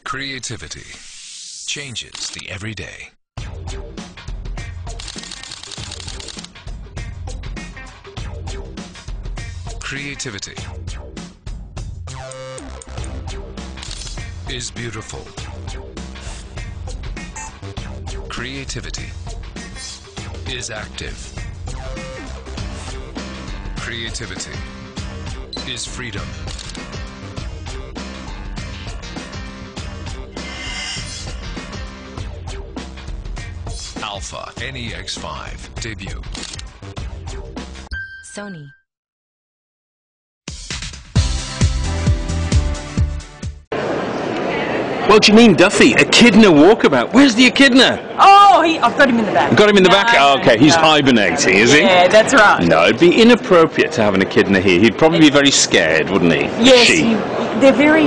Creativity changes the everyday. Creativity is beautiful. Creativity is active. Creativity is freedom. Alpha NEX5 debut. Sony. Well, Janine Duffy, Echidna Walkabout. Where's the Echidna? Oh, I've got him in the back. Got him in the back? Oh, okay, he's hibernating, is he? Yeah, that's right. No, it'd be inappropriate to have an Echidna here. He'd probably be very scared, wouldn't he? Yes, they're very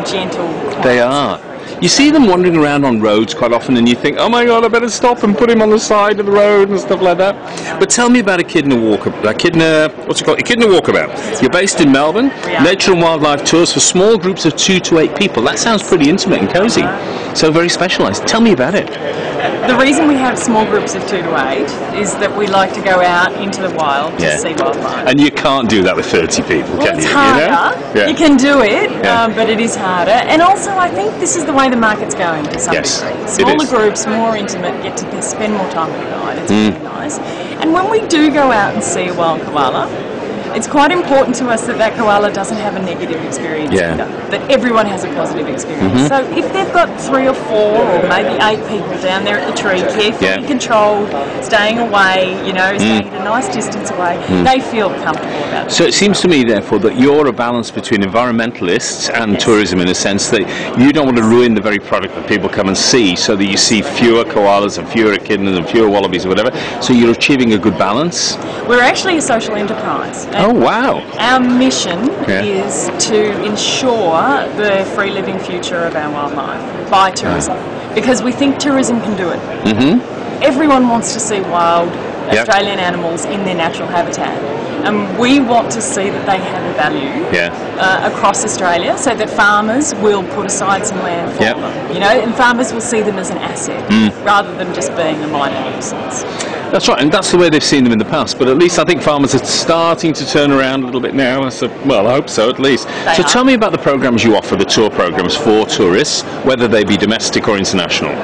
gentle. They are. You see them wandering around on roads quite often and you think, oh my God, I better stop and put him on the side of the road and stuff like that. But tell me about Echidna Walkabout. Echidna Walkabout. You're based in Melbourne. Nature and wildlife tours for small groups of 2 to 8 people. That sounds pretty intimate and cozy. So very specialised. Tell me about it. The reason we have small groups of 2 to 8 is that we like to go out into the wild to see wildlife. And you can't do that with 30 people, can you? It's harder. You know? You can do it, but it is harder. And also, I think this is the way the market's going to some degree. Smaller groups, more intimate, get to spend more time with the guide. It's really nice. And when we do go out and see a wild koala, it's quite important to us that that koala doesn't have a negative experience either, that everyone has a positive experience. So if they've got 3 or 4 or maybe 8 people down there at the tree, carefully controlled, staying away, you know, staying at a nice distance away, they feel comfortable about it. So it seems to me, therefore, that you're a balance between environmentalists and tourism, in a sense that you don't want to ruin the very product that people come and see, so that you see fewer koalas and fewer echidnas and fewer wallabies or whatever, so you're achieving a good balance? We're actually a social enterprise. Oh, wow. Our mission is to ensure the free living future of our wildlife by tourism, because we think tourism can do it. Everyone wants to see wild Australian animals in their natural habitat, and we want to see that they have a value across Australia, so that farmers will put aside some land for them, you know, and farmers will see them as an asset rather than just being a minor nuisance. That's right, and that's the way they've seen them in the past, but at least I think farmers are starting to turn around a little bit now, so, well, I hope so at least. So tell me about the programs you offer, the tour programs for tourists, whether they be domestic or international.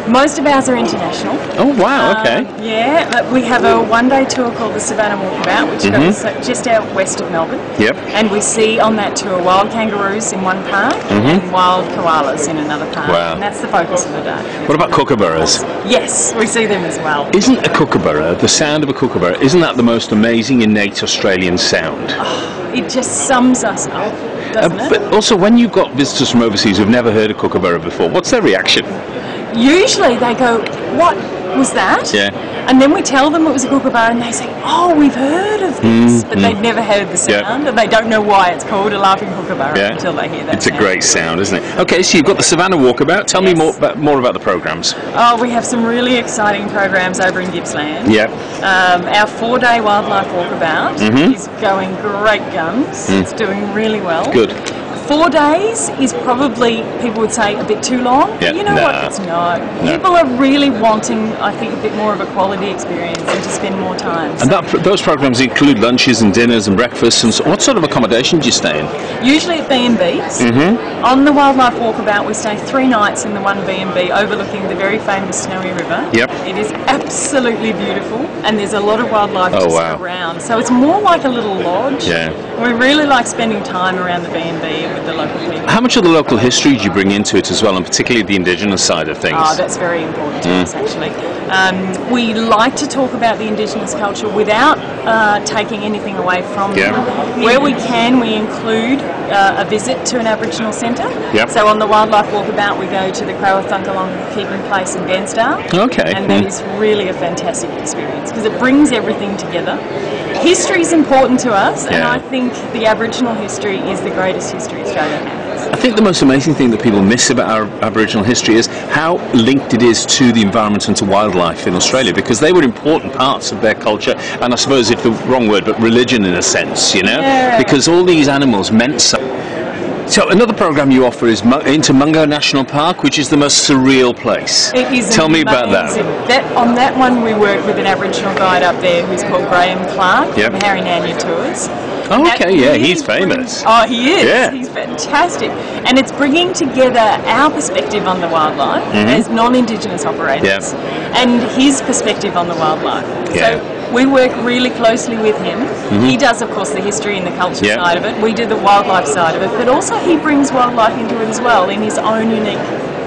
Most of ours are international. Oh, wow, okay. Yeah, we have a 1-day tour called the Echidna Walkabout, which goes just out west of Melbourne. And we see on that tour wild kangaroos in one park and wild koalas in another park. And that's the focus of the day. What about kookaburras? Yes, we see them as well. Isn't a kookaburra, the sound of a kookaburra, isn't that the most amazing innate Australian sound? Oh, it just sums us up, doesn't it? But also, when you've got visitors from overseas who've never heard a kookaburra before, what's their reaction? Usually they go, what was that? And then we tell them it was a kookaburra and they say, oh, we've heard of this, but they've never heard the sound and they don't know why it's called a laughing kookaburra until they hear that It's a great sound, isn't it? Okay, so you've got the Echidna Walkabout. Tell me more about the programs. Oh, we have some really exciting programs over in Gippsland. Our 4-day wildlife walkabout is going great guns. It's doing really well. Good. 4 days is probably, people would say, a bit too long. You know what? It's not. People are really wanting, I think, a bit more of a quality experience and to spend more time. And those programs include lunches and dinners and breakfasts. And so what sort of accommodation do you stay in? Usually at B&Bs. On the Wildlife Walkabout, we stay 3 nights in the one B&B overlooking the very famous Snowy River. It is absolutely beautiful, and there's a lot of wildlife just around. So it's more like a little lodge. We really like spending time around the B&B with the local people. How much of the local history do you bring into it as well, and particularly the Indigenous side of things? Oh, that's very important to us, actually. We like to talk about the Indigenous culture without taking anything away from them. Where we can, we include a visit to an Aboriginal centre. So on the Wildlife Walkabout, we go to the Crowathunkalong Keeping Place in Bairnsdale. And that is really a fantastic experience because it brings everything together. History is important to us, and I think the Aboriginal history is the greatest history Australia has. I think the most amazing thing that people miss about our Aboriginal history is how linked it is to the environment and to wildlife in Australia, because they were important parts of their culture, and I suppose it's the wrong word, but religion in a sense, you know, because all these animals meant something. So another program you offer is into Mungo National Park, which is the most surreal place. It is. Tell me about that. On that one, we work with an Aboriginal guide up there who's called Graham Clark from Harry Nanya Tours. Oh, okay, yeah, he's famous. Oh, he is. Yeah. He's fantastic. And it's bringing together our perspective on the wildlife as non-Indigenous operators and his perspective on the wildlife. Yeah. So we work really closely with him. He does, of course, the history and the culture side of it. We do the wildlife side of it. But also he brings wildlife into it as well in his own unique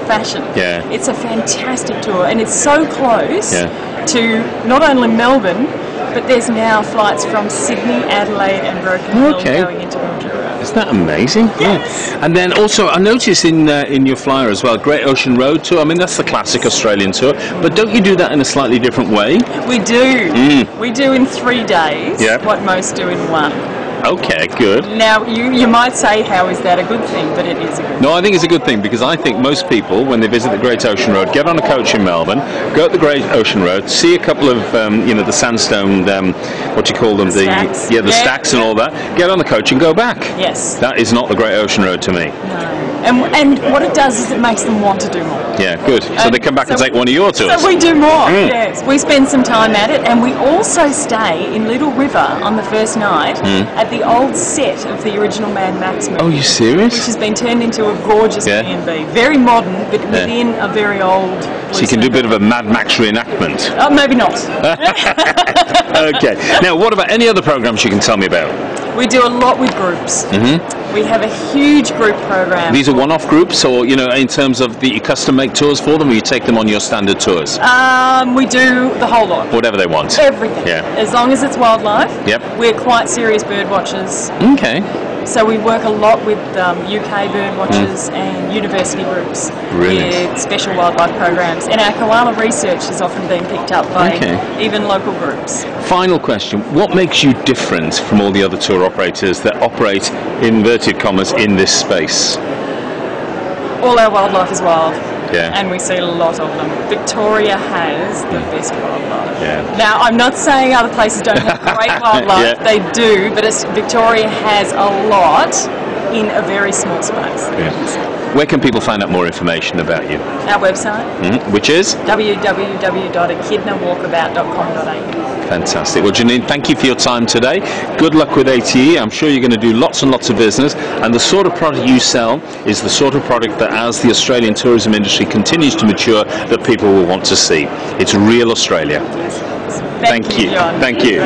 fashion. Yeah. It's a fantastic tour. And it's so close to not only Melbourne, but there's now flights from Sydney, Adelaide and Broken Hill going into Mildura. Isn't that amazing? Yes. Yeah. And then also, I noticed in your flyer as well, Great Ocean Road Tour. I mean, that's the classic Australian tour. But don't you do that in a slightly different way? We do. We do in 3 days what most do in 1. Okay, good. Now, you might say, how is that a good thing? But it is a good thing. No, I think it's a good thing because I think most people, when they visit the Great Ocean Road, get on a coach in Melbourne, go up the Great Ocean Road, see a couple of, the sandstone, what do you call them? The stacks. The stacks and all that, get on the coach and go back. Yes. That is not the Great Ocean Road to me. No. And what it does is it makes them want to do more. Yeah, good. So they come back and take one of your tours. So we do more, yes. We spend some time at it, and we also stay in Little River on the first night at the old set of the original Mad Max movie. Oh, you serious? Which has been turned into a gorgeous B&B. Very modern, but within a very old... So you can do a bit of a Mad Max reenactment. Maybe not. Okay. Now, what about any other programs you can tell me about? We do a lot with groups. We have a huge group program. These are one-off groups, or in terms of the custom-make tours for them, or you take them on your standard tours? We do the whole lot. Whatever they want. Everything. Yeah. As long as it's wildlife. Yep. We're quite serious bird watchers. Okay. So we work a lot with UK bird watchers and university groups with special wildlife programs. And our koala research has often been picked up by even local groups. Final question. What makes you different from all the other tour operators that operate, in inverted commas, in this space? All our wildlife is wild. Yeah. And we see a lot of them. Victoria has the best wildlife. Yeah. Now, I'm not saying other places don't have great wildlife. They do, but Victoria has a lot in a very small space. Yeah. Where can people find out more information about you? Our website. Which is? www.echidnawalkabout.com.au. Fantastic. Well, Janine, thank you for your time today. Good luck with ATE. I'm sure you're going to do lots and lots of business. And the sort of product you sell is the sort of product that, as the Australian tourism industry continues to mature, that people will want to see. It's real Australia. Thank you, John. Thank you.